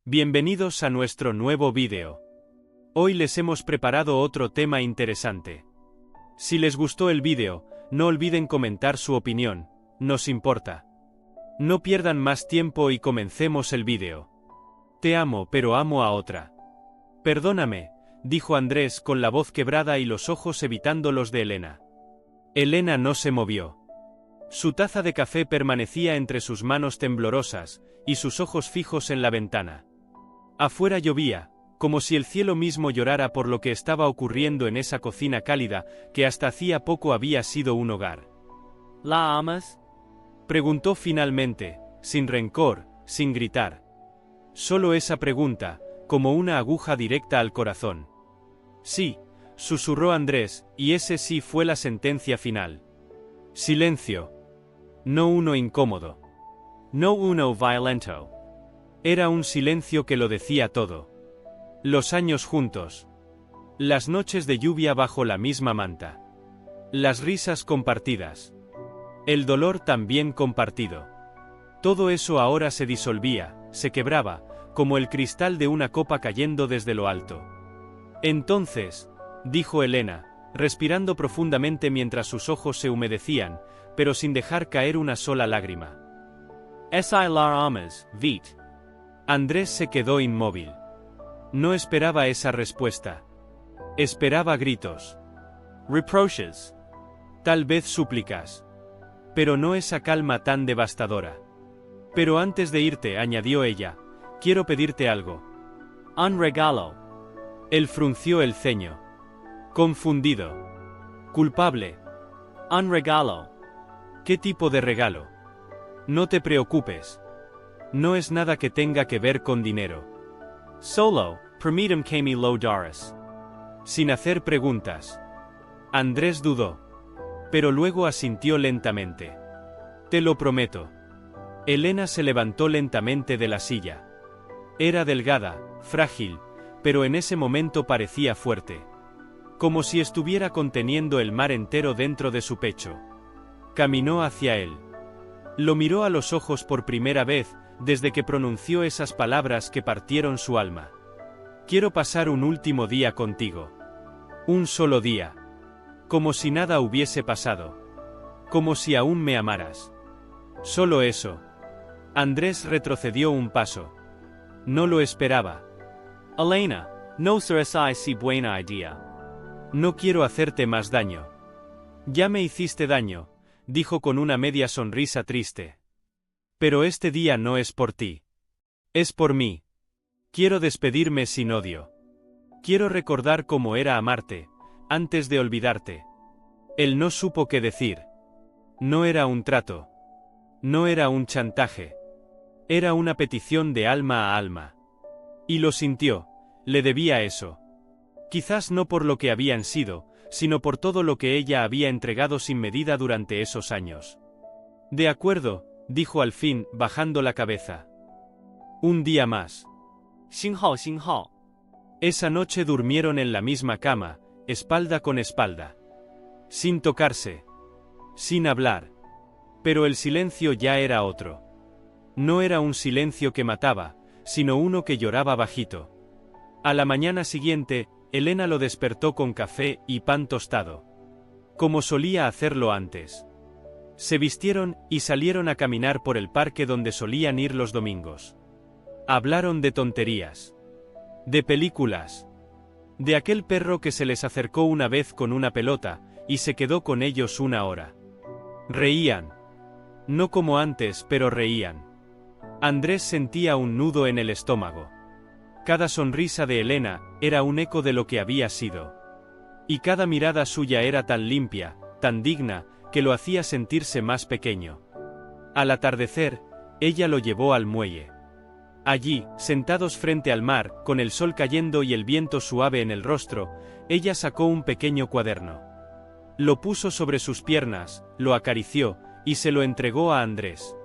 Bienvenidos a nuestro nuevo vídeo. Hoy les hemos preparado otro tema interesante. Si les gustó el vídeo, no olviden comentar su opinión, nos importa. No pierdan más tiempo y comencemos el vídeo. Te amo, pero amo a otra. Perdóname, dijo Andrés con la voz quebrada y los ojos evitando los de Elena. Elena no se movió. Su taza de café permanecía entre sus manos temblorosas, y sus ojos fijos en la ventana. Afuera llovía, como si el cielo mismo llorara por lo que estaba ocurriendo en esa cocina cálida, que hasta hacía poco había sido un hogar. ¿La amas? Preguntó finalmente, sin rencor, sin gritar. Solo esa pregunta, como una aguja directa al corazón. Sí, susurró Andrés, y ese sí fue la sentencia final. Silencio. No uno incómodo. No uno violento. Era un silencio que lo decía todo. Los años juntos. Las noches de lluvia bajo la misma manta. Las risas compartidas. El dolor también compartido. Todo eso ahora se disolvía, se quebraba, como el cristal de una copa cayendo desde lo alto. Entonces, dijo Elena, respirando profundamente mientras sus ojos se humedecían, pero sin dejar caer una sola lágrima. ¿Es la amas, Vit? Andrés se quedó inmóvil. No esperaba esa respuesta. Esperaba gritos. Reproches. Tal vez súplicas. Pero no esa calma tan devastadora. Pero antes de irte, añadió ella, quiero pedirte algo. Un regalo. Él frunció el ceño. Confundido. Culpable. Un regalo. ¿Qué tipo de regalo? No te preocupes. No es nada que tenga que ver con dinero. Solo, permitem que me lo daras. Sin hacer preguntas. Andrés dudó. Pero luego asintió lentamente. Te lo prometo. Elena se levantó lentamente de la silla. Era delgada, frágil, pero en ese momento parecía fuerte. Como si estuviera conteniendo el mar entero dentro de su pecho. Caminó hacia él. Lo miró a los ojos por primera vez, desde que pronunció esas palabras que partieron su alma. Quiero pasar un último día contigo. Un solo día. Como si nada hubiese pasado. Como si aún me amaras. Solo eso. Andrés retrocedió un paso. No lo esperaba. Elena, no será si buena idea. No quiero hacerte más daño. Ya me hiciste daño, dijo con una media sonrisa triste. Pero este día no es por ti. Es por mí. Quiero despedirme sin odio. Quiero recordar cómo era amarte, antes de olvidarte. Él no supo qué decir. No era un trato. No era un chantaje. Era una petición de alma a alma. Y lo sintió, le debía eso. Quizás no por lo que habían sido, sino por todo lo que ella había entregado sin medida durante esos años. De acuerdo, dijo al fin, bajando la cabeza. Un día más. 星号星号. Esa noche durmieron en la misma cama, espalda con espalda. Sin tocarse. Sin hablar. Pero el silencio ya era otro. No era un silencio que mataba, sino uno que lloraba bajito. A la mañana siguiente, Elena lo despertó con café y pan tostado. Como solía hacerlo antes. Se vistieron y salieron a caminar por el parque donde solían ir los domingos. Hablaron de tonterías. De películas. De aquel perro que se les acercó una vez con una pelota, y se quedó con ellos una hora. Reían. No como antes, pero reían. Andrés sentía un nudo en el estómago. Cada sonrisa de Elena era un eco de lo que había sido. Y cada mirada suya era tan limpia, tan digna, que lo hacía sentirse más pequeño. Al atardecer, ella lo llevó al muelle. Allí, sentados frente al mar, con el sol cayendo y el viento suave en el rostro, ella sacó un pequeño cuaderno. Lo puso sobre sus piernas, lo acarició, y se lo entregó a Andrés.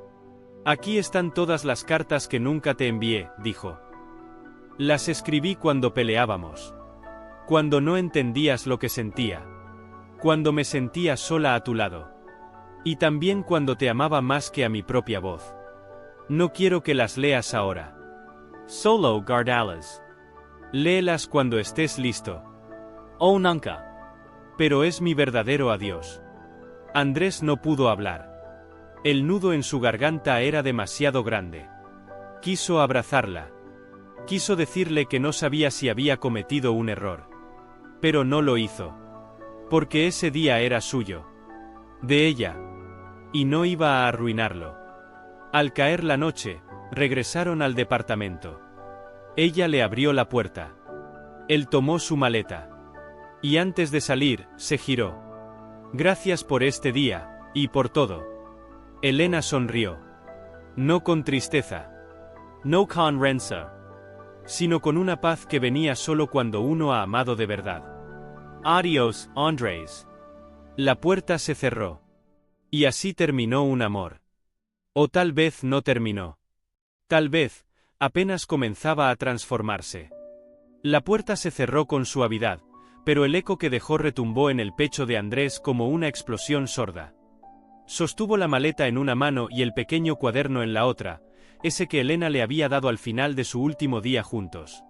Aquí están todas las cartas que nunca te envié, dijo. Las escribí cuando peleábamos. Cuando no entendías lo que sentía. Cuando me sentía sola a tu lado. Y también cuando te amaba más que a mi propia voz. No quiero que las leas ahora. Solo guardalas. Léelas cuando estés listo. O nunca. Pero es mi verdadero adiós. Andrés no pudo hablar. El nudo en su garganta era demasiado grande. Quiso abrazarla. Quiso decirle que no sabía si había cometido un error. Pero no lo hizo. Porque ese día era suyo. De ella. Y no iba a arruinarlo. Al caer la noche, regresaron al departamento. Ella le abrió la puerta. Él tomó su maleta. Y antes de salir, se giró. Gracias por este día, y por todo. Elena sonrió. No con tristeza. No con rensa. Sino con una paz que venía solo cuando uno ha amado de verdad. Adiós, Andrés. La puerta se cerró. Y así terminó un amor. O tal vez no terminó. Tal vez, apenas comenzaba a transformarse. La puerta se cerró con suavidad, pero el eco que dejó retumbó en el pecho de Andrés como una explosión sorda. Sostuvo la maleta en una mano y el pequeño cuaderno en la otra, ese que Elena le había dado al final de su último día juntos.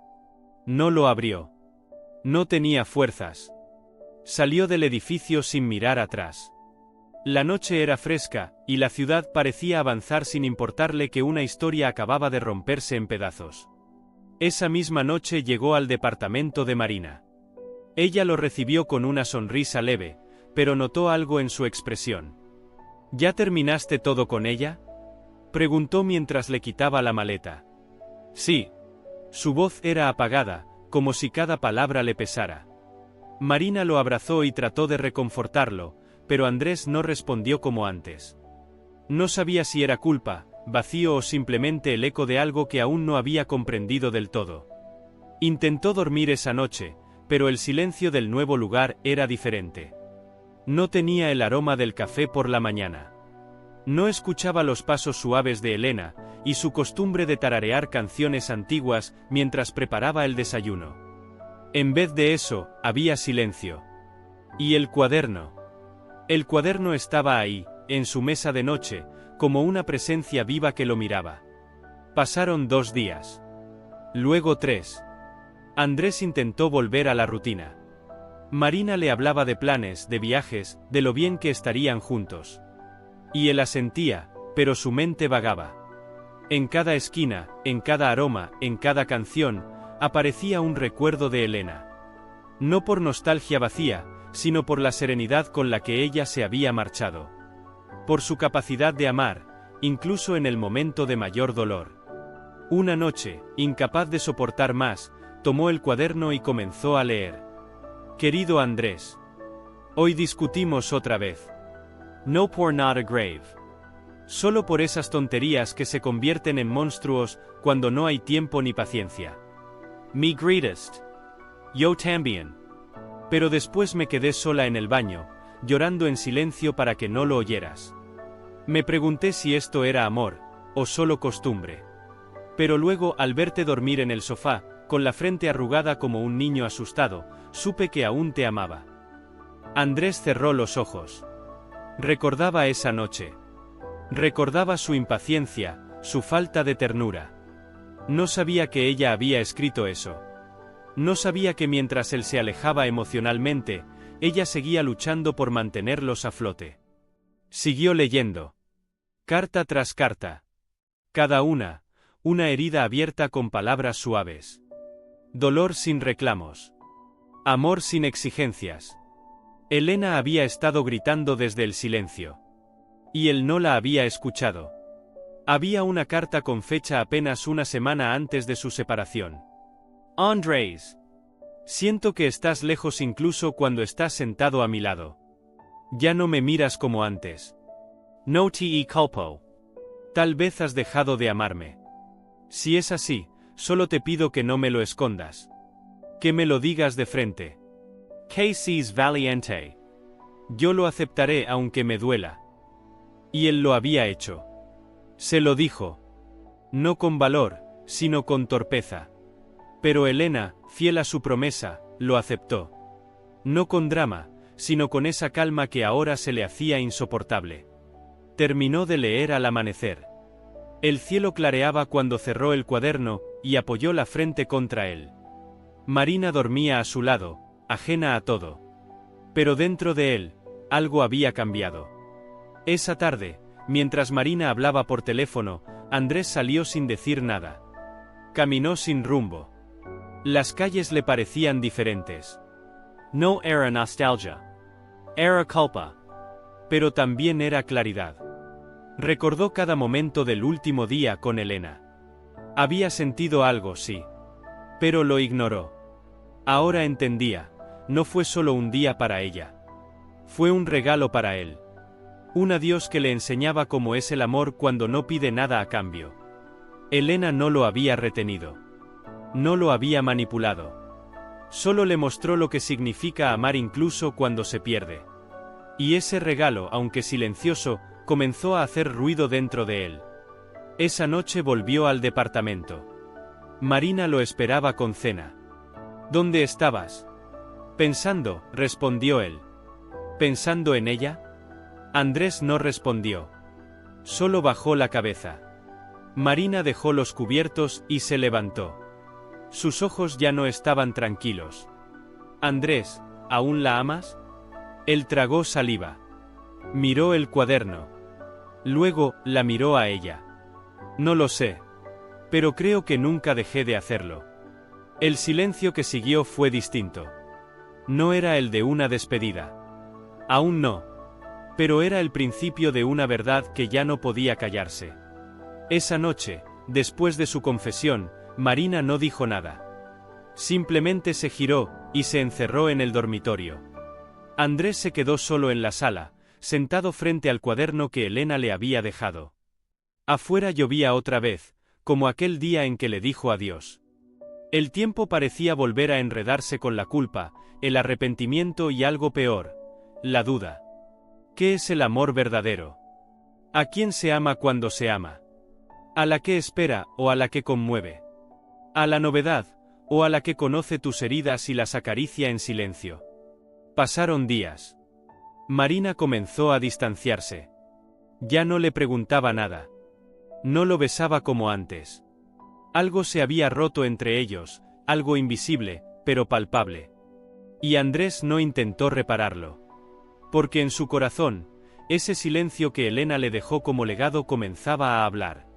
No lo abrió. No tenía fuerzas. Salió del edificio sin mirar atrás. La noche era fresca, y la ciudad parecía avanzar sin importarle que una historia acababa de romperse en pedazos. Esa misma noche llegó al departamento de Marina. Ella lo recibió con una sonrisa leve, pero notó algo en su expresión. ¿Ya terminaste todo con ella?, preguntó mientras le quitaba la maleta. Sí. Su voz era apagada, como si cada palabra le pesara. Marina lo abrazó y trató de reconfortarlo, pero Andrés no respondió como antes. No sabía si era culpa, vacío o simplemente el eco de algo que aún no había comprendido del todo. Intentó dormir esa noche, pero el silencio del nuevo lugar era diferente. No tenía el aroma del café por la mañana. No escuchaba los pasos suaves de Elena, y su costumbre de tararear canciones antiguas mientras preparaba el desayuno. En vez de eso, había silencio. ¿Y el cuaderno? El cuaderno estaba ahí, en su mesa de noche, como una presencia viva que lo miraba. Pasaron 2 días. Luego 3. Andrés intentó volver a la rutina. Marina le hablaba de planes, de viajes, de lo bien que estarían juntos. Y él asentía, pero su mente vagaba. En cada esquina, en cada aroma, en cada canción, aparecía un recuerdo de Elena. No por nostalgia vacía, sino por la serenidad con la que ella se había marchado. Por su capacidad de amar, incluso en el momento de mayor dolor. Una noche, incapaz de soportar más, tomó el cuaderno y comenzó a leer. Querido Andrés. Hoy discutimos otra vez. No por nada grave. Solo por esas tonterías que se convierten en monstruos cuando no hay tiempo ni paciencia. Me greatest. Yo también. Pero después me quedé sola en el baño, llorando en silencio para que no lo oyeras. Me pregunté si esto era amor, o solo costumbre. Pero luego, al verte dormir en el sofá, con la frente arrugada como un niño asustado, supe que aún te amaba. Andrés cerró los ojos. Recordaba esa noche. Recordaba su impaciencia, su falta de ternura. No sabía que ella había escrito eso. No sabía que mientras él se alejaba emocionalmente, ella seguía luchando por mantenerlos a flote. Siguió leyendo. Carta tras carta. Cada una herida abierta con palabras suaves. Dolor sin reclamos. Amor sin exigencias. Elena había estado gritando desde el silencio. Y él no la había escuchado. Había una carta con fecha apenas una semana antes de su separación. Andrés. Siento que estás lejos incluso cuando estás sentado a mi lado. Ya no me miras como antes. No te culpo. Tal vez has dejado de amarme. Si es así, solo te pido que no me lo escondas. Que me lo digas de frente. Que seas valiente. Yo lo aceptaré aunque me duela. Y él lo había hecho. Se lo dijo. No con valor, sino con torpeza. Pero Elena, fiel a su promesa, lo aceptó. No con drama, sino con esa calma que ahora se le hacía insoportable. Terminó de leer al amanecer. El cielo clareaba cuando cerró el cuaderno, y apoyó la frente contra él. Marina dormía a su lado, ajena a todo. Pero dentro de él, algo había cambiado. Esa tarde, mientras Marina hablaba por teléfono, Andrés salió sin decir nada. Caminó sin rumbo. Las calles le parecían diferentes. No era nostalgia. Era culpa. Pero también era claridad. Recordó cada momento del último día con Elena. Había sentido algo, sí. Pero lo ignoró. Ahora entendía, no fue solo un día para ella. Fue un regalo para él. Un adiós que le enseñaba cómo es el amor cuando no pide nada a cambio. Elena no lo había retenido. No lo había manipulado. Solo le mostró lo que significa amar incluso cuando se pierde. Y ese regalo, aunque silencioso, comenzó a hacer ruido dentro de él. Esa noche volvió al departamento. Marina lo esperaba con cena. ¿Dónde estabas? Pensando, respondió él. ¿Pensando en ella? Andrés no respondió. Solo bajó la cabeza. Marina dejó los cubiertos y se levantó. Sus ojos ya no estaban tranquilos. Andrés, ¿aún la amas? Él tragó saliva. Miró el cuaderno. Luego, la miró a ella. No lo sé. Pero creo que nunca dejé de hacerlo. El silencio que siguió fue distinto. No era el de una despedida. Aún no. Pero era el principio de una verdad que ya no podía callarse. Esa noche, después de su confesión, Marina no dijo nada. Simplemente se giró, y se encerró en el dormitorio. Andrés se quedó solo en la sala, sentado frente al cuaderno que Elena le había dejado. Afuera llovía otra vez, como aquel día en que le dijo adiós. El tiempo parecía volver a enredarse con la culpa, el arrepentimiento y algo peor, la duda. ¿Qué es el amor verdadero? ¿A quién se ama cuando se ama? ¿A la que espera o a la que conmueve? ¿A la novedad o a la que conoce tus heridas y las acaricia en silencio? Pasaron días. Marina comenzó a distanciarse. Ya no le preguntaba nada. No lo besaba como antes. Algo se había roto entre ellos, algo invisible, pero palpable. Y Andrés no intentó repararlo. Porque en su corazón, ese silencio que Elena le dejó como legado comenzaba a hablar.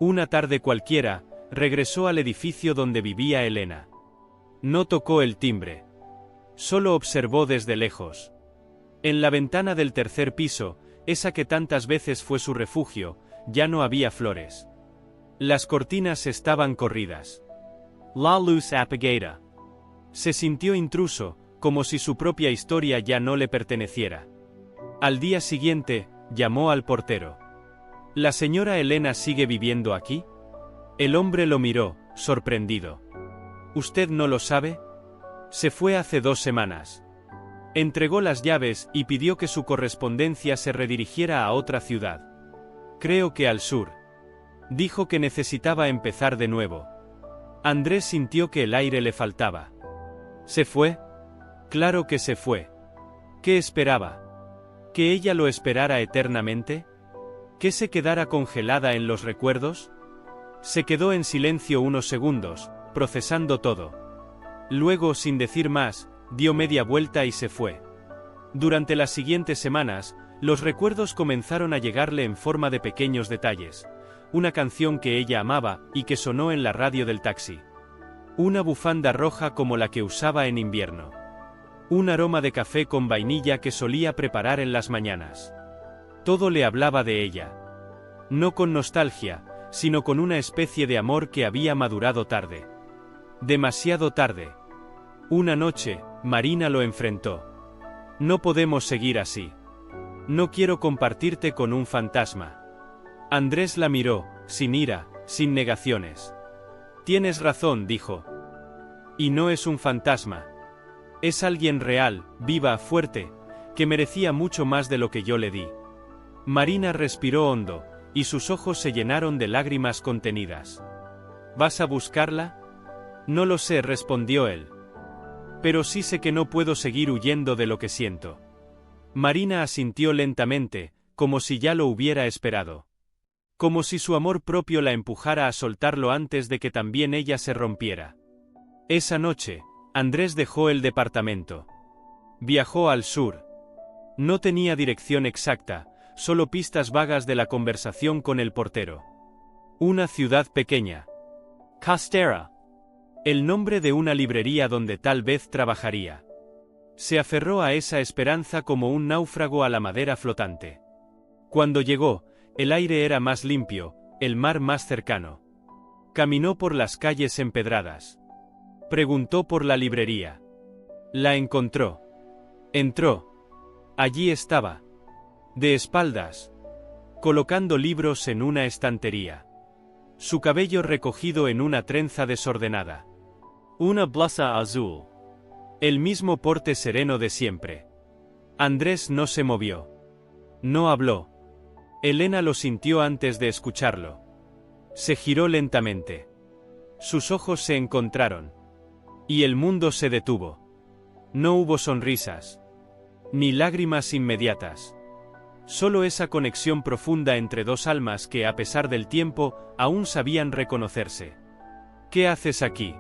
Una tarde cualquiera, regresó al edificio donde vivía Elena. No tocó el timbre. Solo observó desde lejos. En la ventana del tercer piso, esa que tantas veces fue su refugio, ya no había flores. Las cortinas estaban corridas. La luz apagada. Se sintió intruso, como si su propia historia ya no le perteneciera. Al día siguiente, llamó al portero. ¿La señora Elena sigue viviendo aquí? El hombre lo miró, sorprendido. ¿Usted no lo sabe? Se fue hace 2 semanas. Entregó las llaves y pidió que su correspondencia se redirigiera a otra ciudad. Creo que al sur. Dijo que necesitaba empezar de nuevo. Andrés sintió que el aire le faltaba. ¿Se fue? Claro que se fue. ¿Qué esperaba? ¿Que ella lo esperara eternamente? ¿Que se quedara congelada en los recuerdos? Se quedó en silencio unos segundos, procesando todo. Luego, sin decir más, dio media vuelta y se fue. Durante las siguientes semanas, los recuerdos comenzaron a llegarle en forma de pequeños detalles. Una canción que ella amaba y que sonó en la radio del taxi. Una bufanda roja como la que usaba en invierno. Un aroma de café con vainilla que solía preparar en las mañanas. Todo le hablaba de ella. No con nostalgia, sino con una especie de amor que había madurado tarde. Demasiado tarde. Una noche, Marina lo enfrentó. No podemos seguir así. No quiero compartirte con un fantasma. Andrés la miró, sin ira, sin negaciones. Tienes razón, dijo. Y no es un fantasma. Es alguien real, viva, fuerte, que merecía mucho más de lo que yo le di. Marina respiró hondo, y sus ojos se llenaron de lágrimas contenidas. ¿Vas a buscarla? No lo sé, respondió él. Pero sí sé que no puedo seguir huyendo de lo que siento. Marina asintió lentamente, como si ya lo hubiera esperado. como si su amor propio la empujara a soltarlo antes de que también ella se rompiera. Esa noche, Andrés dejó el departamento. Viajó al sur. No tenía dirección exacta, solo pistas vagas de la conversación con el portero. Una ciudad pequeña. Costera. El nombre de una librería donde tal vez trabajaría. Se aferró a esa esperanza como un náufrago a la madera flotante. Cuando llegó, el aire era más limpio, el mar más cercano. Caminó por las calles empedradas. Preguntó por la librería. La encontró. Entró. Allí estaba. De espaldas. Colocando libros en una estantería. Su cabello recogido en una trenza desordenada. Una blusa azul. El mismo porte sereno de siempre. Andrés no se movió. No habló. Elena lo sintió antes de escucharlo. Se giró lentamente. Sus ojos se encontraron. Y el mundo se detuvo. No hubo sonrisas. Ni lágrimas inmediatas. Solo esa conexión profunda entre dos almas que, a pesar del tiempo, aún sabían reconocerse. ¿Qué haces aquí?,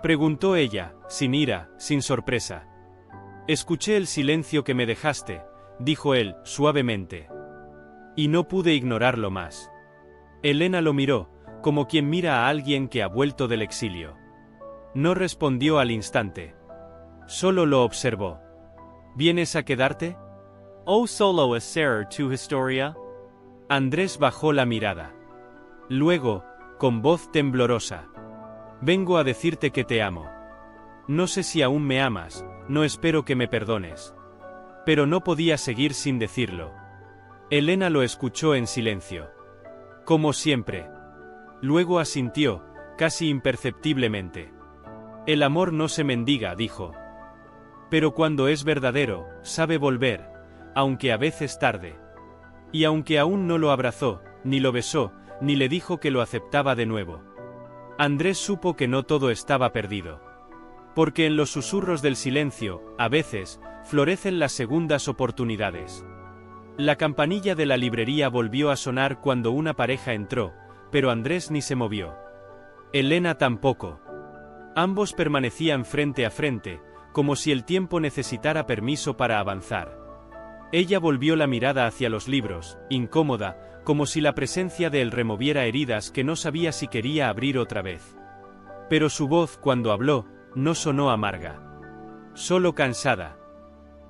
preguntó ella, sin ira, sin sorpresa. Escuché el silencio que me dejaste, dijo él, suavemente. Y no pude ignorarlo más. Elena lo miró, como quien mira a alguien que ha vuelto del exilio. No respondió al instante. Solo lo observó. ¿Vienes a quedarte? O solo essere tu historia? Andrés bajó la mirada. Luego, con voz temblorosa. Vengo a decirte que te amo. No sé si aún me amas, no espero que me perdones. Pero no podía seguir sin decirlo. Elena lo escuchó en silencio. Como siempre. Luego asintió, casi imperceptiblemente. El amor no se mendiga, dijo. Pero cuando es verdadero, sabe volver, aunque a veces tarde. Y aunque aún no lo abrazó, ni lo besó, ni le dijo que lo aceptaba de nuevo. Andrés supo que no todo estaba perdido. Porque en los susurros del silencio, a veces, florecen las segundas oportunidades. La campanilla de la librería volvió a sonar cuando una pareja entró, pero Andrés ni se movió. Elena tampoco. Ambos permanecían frente a frente, como si el tiempo necesitara permiso para avanzar. Ella volvió la mirada hacia los libros, incómoda, como si la presencia de él removiera heridas que no sabía si quería abrir otra vez. Pero su voz, cuando habló, no sonó amarga. Solo cansada.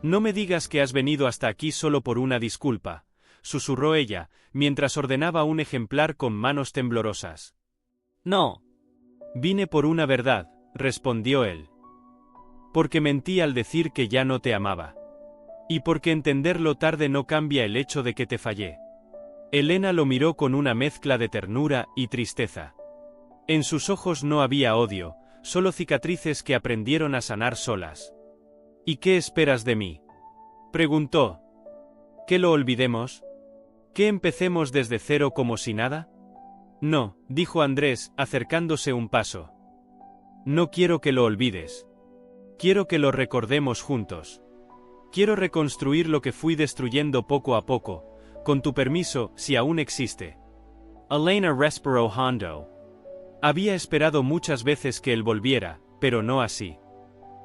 No me digas que has venido hasta aquí solo por una disculpa, susurró ella, mientras ordenaba un ejemplar con manos temblorosas. No. Vine por una verdad, respondió él. Porque mentí al decir que ya no te amaba. Y porque entenderlo tarde no cambia el hecho de que te fallé. Elena lo miró con una mezcla de ternura y tristeza. En sus ojos no había odio, solo cicatrices que aprendieron a sanar solas. ¿Y qué esperas de mí?, preguntó. ¿Que lo olvidemos? ¿Que empecemos desde cero como si nada? No, dijo Andrés, acercándose un paso. No quiero que lo olvides. Quiero que lo recordemos juntos. Quiero reconstruir lo que fui destruyendo poco a poco, con tu permiso, si aún existe. Elena respiró hondo. Había esperado muchas veces que él volviera, pero no así.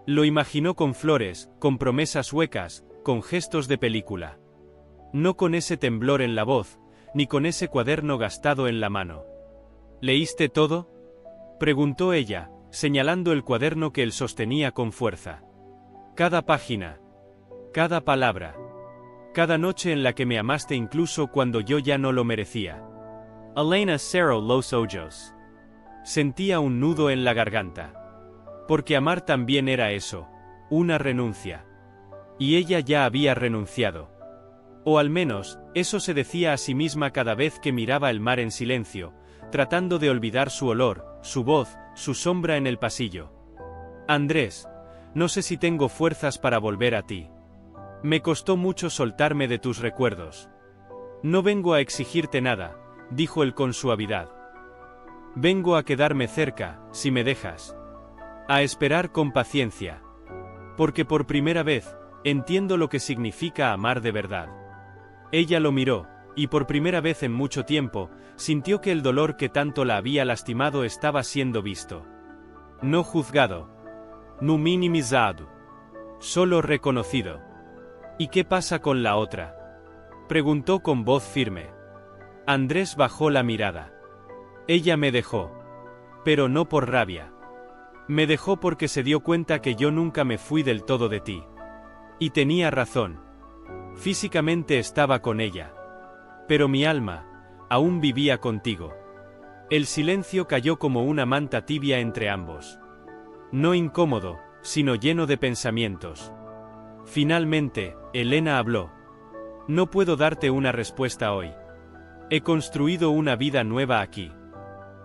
Lo imaginó con flores, con promesas huecas, con gestos de película. No con ese temblor en la voz, ni con ese cuaderno gastado en la mano. ¿Leíste todo?, preguntó ella, señalando el cuaderno que él sostenía con fuerza. Cada página. Cada palabra. Cada noche en la que me amaste incluso cuando yo ya no lo merecía. Elena cerró los ojos. Sentía un nudo en la garganta. Porque amar también era eso, una renuncia. Y ella ya había renunciado. O al menos, eso se decía a sí misma cada vez que miraba el mar en silencio, tratando de olvidar su olor, su voz, su sombra en el pasillo. Andrés, no sé si tengo fuerzas para volver a ti. Me costó mucho soltarme de tus recuerdos. No vengo a exigirte nada, dijo él con suavidad. Vengo a quedarme cerca, si me dejas. A esperar con paciencia. Porque por primera vez, entiendo lo que significa amar de verdad. Ella lo miró, y por primera vez en mucho tiempo, sintió que el dolor que tanto la había lastimado estaba siendo visto. No juzgado. No minimizado. Solo reconocido. ¿Y qué pasa con la otra?, preguntó con voz firme. Andrés bajó la mirada. Ella me dejó. Pero no por rabia. Me dejó porque se dio cuenta que yo nunca me fui del todo de ti. Y tenía razón. Físicamente estaba con ella. Pero mi alma aún vivía contigo. El silencio cayó como una manta tibia entre ambos. No incómodo, sino lleno de pensamientos. Finalmente, Elena habló. No puedo darte una respuesta hoy. He construido una vida nueva aquí.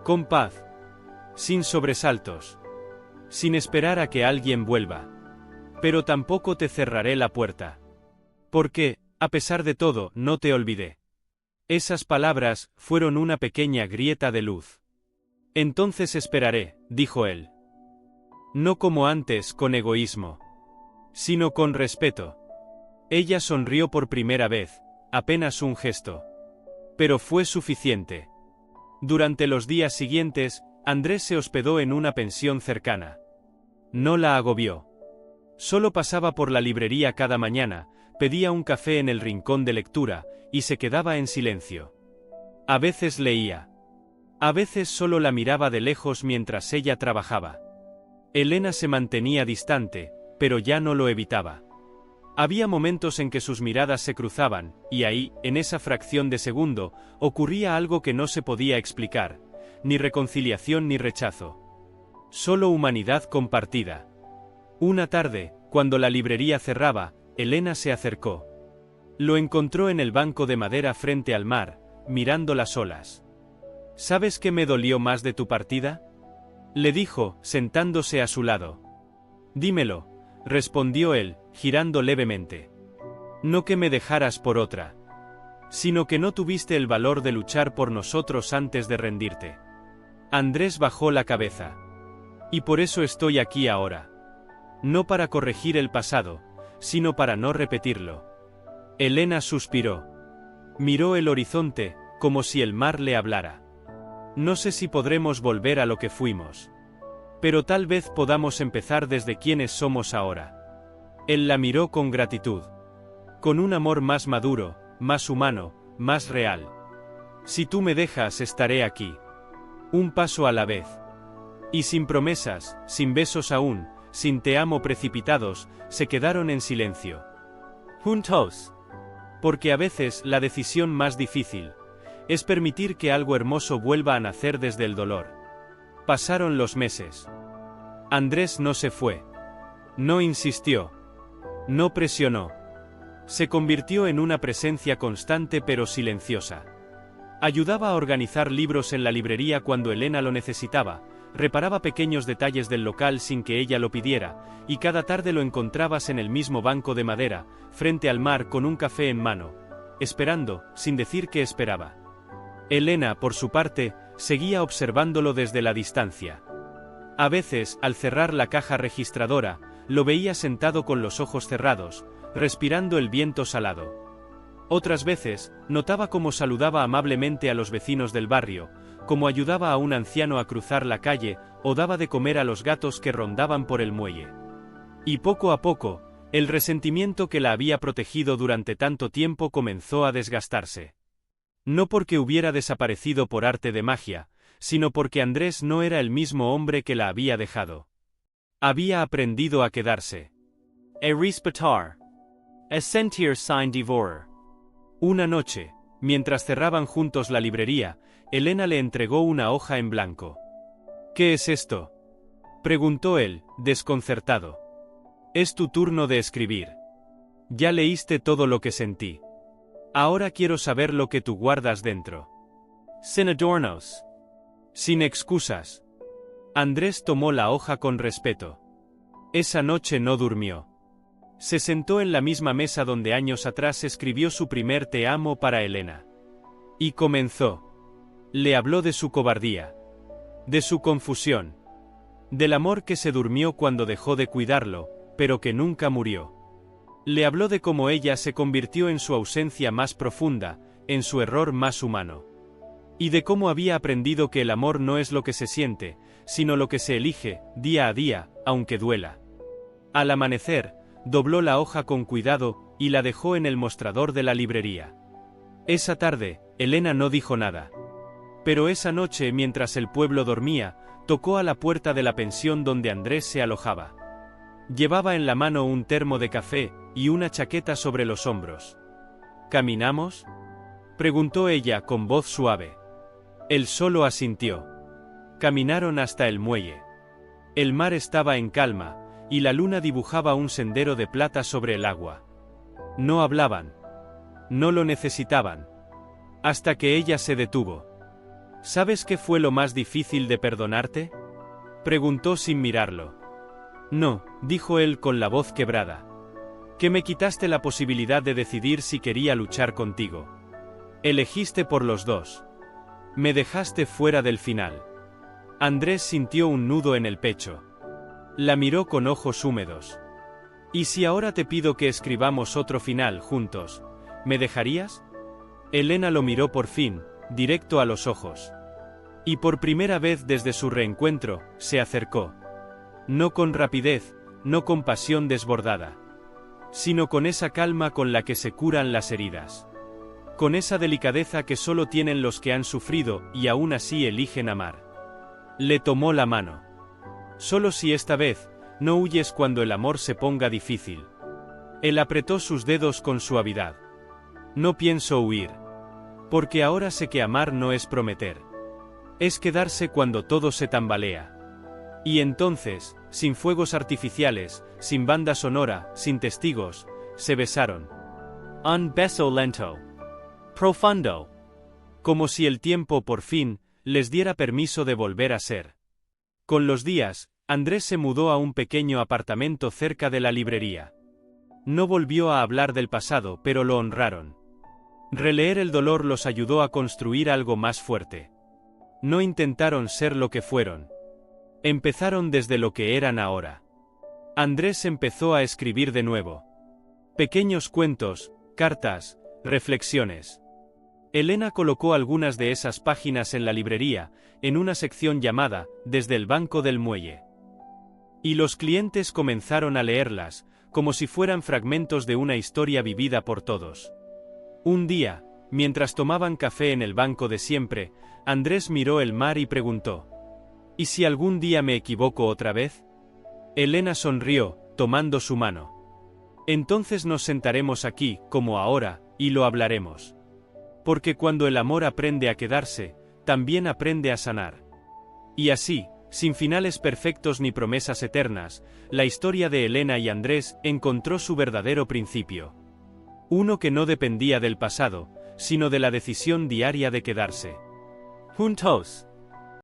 Con paz. Sin sobresaltos. Sin esperar a que alguien vuelva. Pero tampoco te cerraré la puerta. Porque, a pesar de todo, no te olvidé. Esas palabras fueron una pequeña grieta de luz. Entonces esperaré, dijo él. No como antes, con egoísmo. Sino con respeto. Ella sonrió por primera vez, apenas un gesto. Pero fue suficiente. Durante los días siguientes, Andrés se hospedó en una pensión cercana. No la agobió. Solo pasaba por la librería cada mañana, pedía un café en el rincón de lectura, y se quedaba en silencio. A veces leía. A veces solo la miraba de lejos mientras ella trabajaba. Elena se mantenía distante, pero ya no lo evitaba. Había momentos en que sus miradas se cruzaban, y ahí, en esa fracción de segundo, ocurría algo que no se podía explicar, ni reconciliación ni rechazo. Solo humanidad compartida. Una tarde, cuando la librería cerraba, Elena se acercó. Lo encontró en el banco de madera frente al mar, mirando las olas. ¿Sabes qué me dolió más de tu partida?, le dijo, sentándose a su lado. Dímelo, respondió él, girando levemente. No que me dejaras por otra. Sino que no tuviste el valor de luchar por nosotros antes de rendirte. Andrés bajó la cabeza. Y por eso estoy aquí ahora. No para corregir el pasado, sino para no repetirlo. Elena suspiró. Miró el horizonte, como si el mar le hablara. No sé si podremos volver a lo que fuimos. Pero tal vez podamos empezar desde quienes somos ahora. Él la miró con gratitud. Con un amor más maduro, más humano, más real. Si tú me dejas, estaré aquí. Un paso a la vez. Y sin promesas, sin besos aún, sin te amo precipitados, se quedaron en silencio. Juntos. Porque a veces la decisión más difícil es permitir que algo hermoso vuelva a nacer desde el dolor. Pasaron los meses. Andrés no se fue. No insistió. No presionó. Se convirtió en una presencia constante pero silenciosa. Ayudaba a organizar libros en la librería cuando Elena lo necesitaba, reparaba pequeños detalles del local sin que ella lo pidiera, y cada tarde lo encontrabas en el mismo banco de madera, frente al mar con un café en mano, esperando, sin decir que esperaba. Elena, por su parte, seguía observándolo desde la distancia. A veces, al cerrar la caja registradora, lo veía sentado con los ojos cerrados, respirando el viento salado. Otras veces, notaba cómo saludaba amablemente a los vecinos del barrio, cómo ayudaba a un anciano a cruzar la calle, o daba de comer a los gatos que rondaban por el muelle. Y poco a poco, el resentimiento que la había protegido durante tanto tiempo comenzó a desgastarse. No porque hubiera desaparecido por arte de magia, sino porque Andrés no era el mismo hombre que la había dejado. Había aprendido a quedarse. A respetar. A sentir sin devorar. Una noche, mientras cerraban juntos la librería, Elena le entregó una hoja en blanco. ¿Qué es esto?, preguntó él, desconcertado. Es tu turno de escribir. Ya leíste todo lo que sentí. Ahora quiero saber lo que tú guardas dentro. Sin adornos. Sin excusas. Andrés tomó la hoja con respeto. Esa noche no durmió. Se sentó en la misma mesa donde años atrás escribió su primer te amo para Elena. Y comenzó. Le habló de su cobardía. De su confusión. Del amor que se durmió cuando dejó de cuidarlo, pero que nunca murió. Le habló de cómo ella se convirtió en su ausencia más profunda, en su error más humano. Y de cómo había aprendido que el amor no es lo que se siente, sino lo que se elige, día a día, aunque duela. Al amanecer, dobló la hoja con cuidado y la dejó en el mostrador de la librería. Esa tarde, Elena no dijo nada. Pero esa noche, mientras el pueblo dormía, tocó a la puerta de la pensión donde Andrés se alojaba. Llevaba en la mano un termo de café y una chaqueta sobre los hombros. ¿Caminamos?, preguntó ella con voz suave. Él solo asintió. Caminaron hasta el muelle. El mar estaba en calma, y la luna dibujaba un sendero de plata sobre el agua. No hablaban. No lo necesitaban. Hasta que ella se detuvo. ¿Sabes qué fue lo más difícil de perdonarte?, preguntó sin mirarlo. No, dijo él con la voz quebrada. Que me quitaste la posibilidad de decidir si quería luchar contigo. Elegiste por los dos. Me dejaste fuera del final. Andrés sintió un nudo en el pecho. La miró con ojos húmedos. ¿Y si ahora te pido que escribamos otro final juntos, me dejarías? Elena lo miró por fin, directo a los ojos. Y por primera vez desde su reencuentro, se acercó. No con rapidez, no con pasión desbordada, sino con esa calma con la que se curan las heridas. Con esa delicadeza que solo tienen los que han sufrido y aún así eligen amar. Le tomó la mano. Solo si esta vez, no huyes cuando el amor se ponga difícil. Él apretó sus dedos con suavidad. No pienso huir. Porque ahora sé que amar no es prometer. Es quedarse cuando todo se tambalea. Y entonces, sin fuegos artificiales, sin banda sonora, sin testigos, se besaron. Un beso lento. Profundo. Como si el tiempo por fin les diera permiso de volver a ser. Con los días, Andrés se mudó a un pequeño apartamento cerca de la librería. No volvió a hablar del pasado, pero lo honraron. Releer el dolor los ayudó a construir algo más fuerte. No intentaron ser lo que fueron. Empezaron desde lo que eran ahora. Andrés empezó a escribir de nuevo. Pequeños cuentos, cartas, reflexiones. Elena colocó algunas de esas páginas en la librería, en una sección llamada Desde el banco del muelle. Y los clientes comenzaron a leerlas, como si fueran fragmentos de una historia vivida por todos. Un día, mientras tomaban café en el banco de siempre, Andrés miró el mar y preguntó: ¿y si algún día me equivoco otra vez? Elena sonrió, tomando su mano. Entonces nos sentaremos aquí, como ahora, y lo hablaremos. Porque cuando el amor aprende a quedarse, también aprende a sanar. Y así, sin finales perfectos ni promesas eternas, la historia de Elena y Andrés encontró su verdadero principio. Uno que no dependía del pasado, sino de la decisión diaria de quedarse. Juntos.